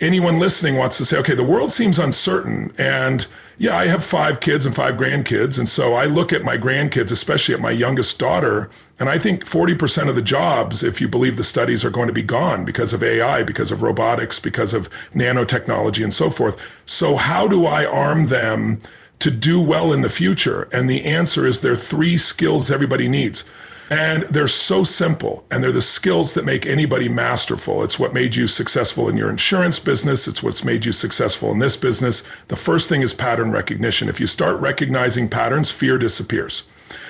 anyone listening wants to say, okay, the world seems uncertain. And yeah, I have 5 kids and 5 grandkids. And so I look at my grandkids, especially at my youngest daughter, and I think 40% of the jobs, if you believe the studies, are going to be gone because of AI, because of robotics, because of nanotechnology and so forth. So how do I arm them to do well in the future? And the answer is there are 3 skills everybody needs. And they're so simple, and they're the skills that make anybody masterful. It's what made you successful in your insurance business. It's what's made you successful in this business. The first thing is pattern recognition. If you start recognizing patterns, fear disappears.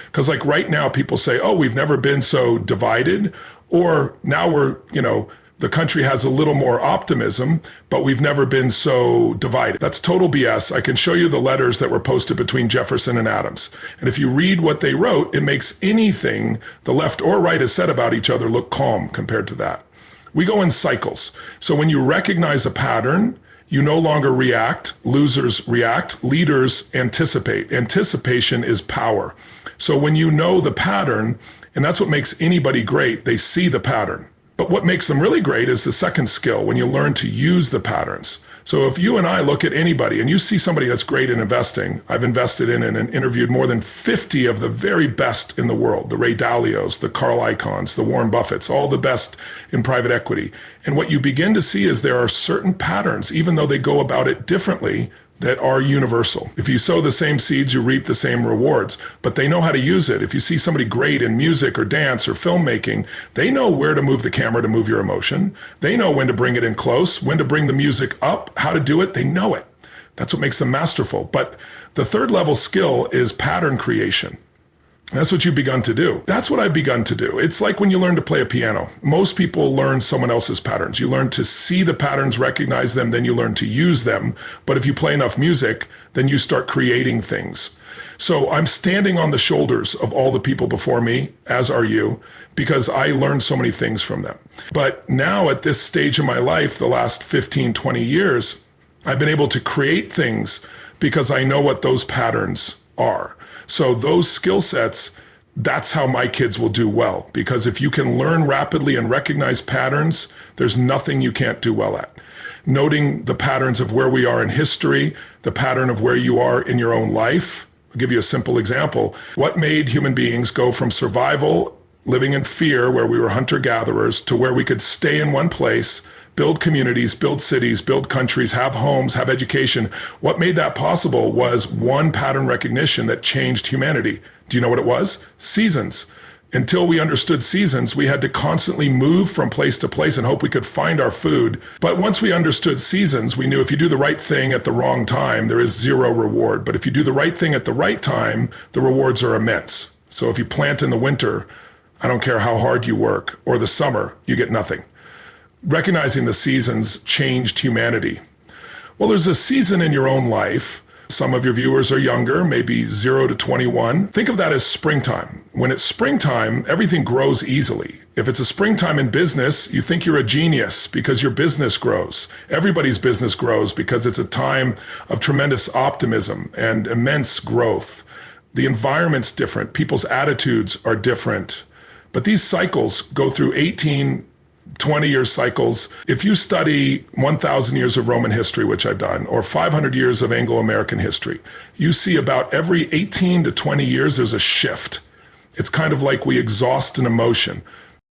Because like right now, people say, oh, we've never been so divided, or now we're, the country has a little more optimism, but we've never been so divided. That's total BS. I can show you the letters that were posted between Jefferson and Adams. And if you read what they wrote, it makes anything the left or right has said about each other look calm compared to that. We go in cycles. So when you recognize a pattern, you no longer react. Losers react. Leaders anticipate. Anticipation is power. So when you know the pattern, and that's what makes anybody great, they see the pattern. But what makes them really great is the second skill, when you learn to use the patterns. So if you and I look at anybody and you see somebody that's great in investing, I've invested in and interviewed more than 50 of the very best in the world, the Ray Dalios, the Carl Icahns, the Warren Buffetts, all the best in private equity. And what you begin to see is there are certain patterns, even though they go about it differently, that are universal. If you sow the same seeds, you reap the same rewards, but they know how to use it. If you see somebody great in music or dance or filmmaking, they know where to move the camera to move your emotion. They know when to bring it in close, when to bring the music up, how to do it. They know it. That's what makes them masterful. But the third level skill is pattern creation. That's what you've begun to do. That's what I've begun to do. It's like when you learn to play a piano. Most people learn someone else's patterns. You learn to see the patterns, recognize them, then you learn to use them. But if you play enough music, then you start creating things. So I'm standing on the shoulders of all the people before me, as are you, because I learned so many things from them. But now at this stage of my life, the last 15, 20 years, I've been able to create things because I know what those patterns are. So those skill sets, that's how my kids will do well. Because if you can learn rapidly and recognize patterns, there's nothing you can't do well at. Noting the patterns of where we are in history, the pattern of where you are in your own life. I'll give you a simple example. What made human beings go from survival, living in fear, where we were hunter-gatherers, to where we could stay in one place, build communities, build cities, build countries, have homes, have education? What made that possible was one pattern recognition that changed humanity. Do you know what it was? Seasons. Until we understood seasons, we had to constantly move from place to place and hope we could find our food. But once we understood seasons, we knew if you do the right thing at the wrong time, there is zero reward. But if you do the right thing at the right time, the rewards are immense. So if you plant in the winter, I don't care how hard you work, or the summer, you get nothing. Recognizing the seasons changed humanity. Well, there's a season in your own life. Some of your viewers are younger, maybe 0 to 21. Think of that as springtime. When it's springtime, everything grows easily. If it's a springtime in business, you think you're a genius because your business grows. Everybody's business grows because it's a time of tremendous optimism and immense growth. The environment's different. People's attitudes are different. But these cycles go through 18, 20-year cycles. If you study 1,000 years of Roman history, which I've done, or 500 years of Anglo-American history, you see about every 18 to 20 years, there's a shift. It's kind of like we exhaust an emotion.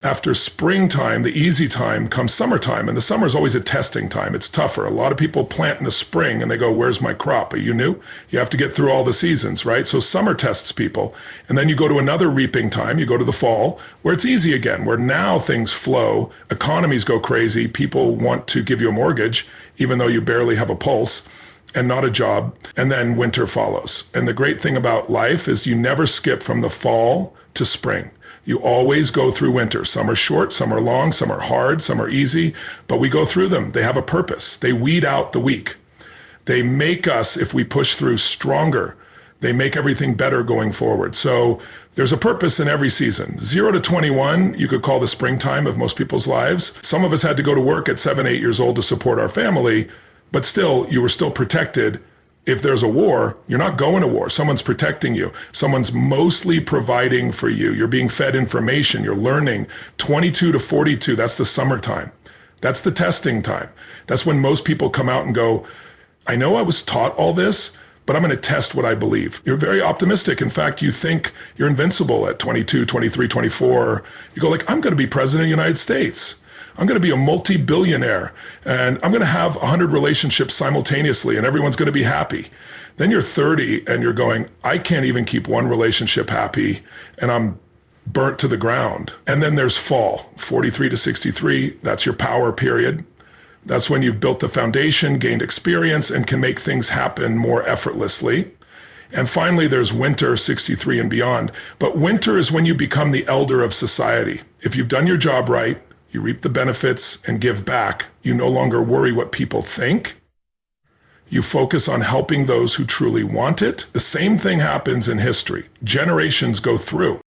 After springtime, the easy time, comes summertime, and the summer is always a testing time. It's tougher. A lot of people plant in the spring and they go, where's my crop? Are you new? You have to get through all the seasons, right? So summer tests people. And then you go to another reaping time. You go to the fall where it's easy again, where now things flow, economies go crazy. People want to give you a mortgage, even though you barely have a pulse and not a job. And then winter follows. And the great thing about life is you never skip from the fall to spring. You always go through winter. Some are short, some are long, some are hard, some are easy, but we go through them. They have a purpose. They weed out the weak. They make us, if we push through, stronger. They make everything better going forward. So there's a purpose in every season. 0 to 21, you could call the springtime of most people's lives. Some of us had to go to work at 7, 8 years old to support our family, but still, you were still protected. If there's a war, you're not going to war. Someone's protecting you. Someone's mostly providing for you. You're being fed information. You're learning. 22 to 42, that's the summertime. That's the testing time. That's when most people come out and go, I know I was taught all this, but I'm going to test what I believe. You're very optimistic. In fact, you think you're invincible at 22, 23, 24. You go like, I'm going to be president of the United States. I'm going to be a multi-billionaire and I'm going to have 100 relationships simultaneously and everyone's going to be happy. Then you're 30 and you're going, I can't even keep one relationship happy and I'm burnt to the ground. And then there's fall, 43 to 63. That's your power period. That's when you've built the foundation, gained experience, and can make things happen more effortlessly. And finally, there's winter, 63 and beyond. But winter is when you become the elder of society. If you've done your job right, you reap the benefits and give back. You no longer worry what people think. You focus on helping those who truly want it. The same thing happens in history. Generations go through.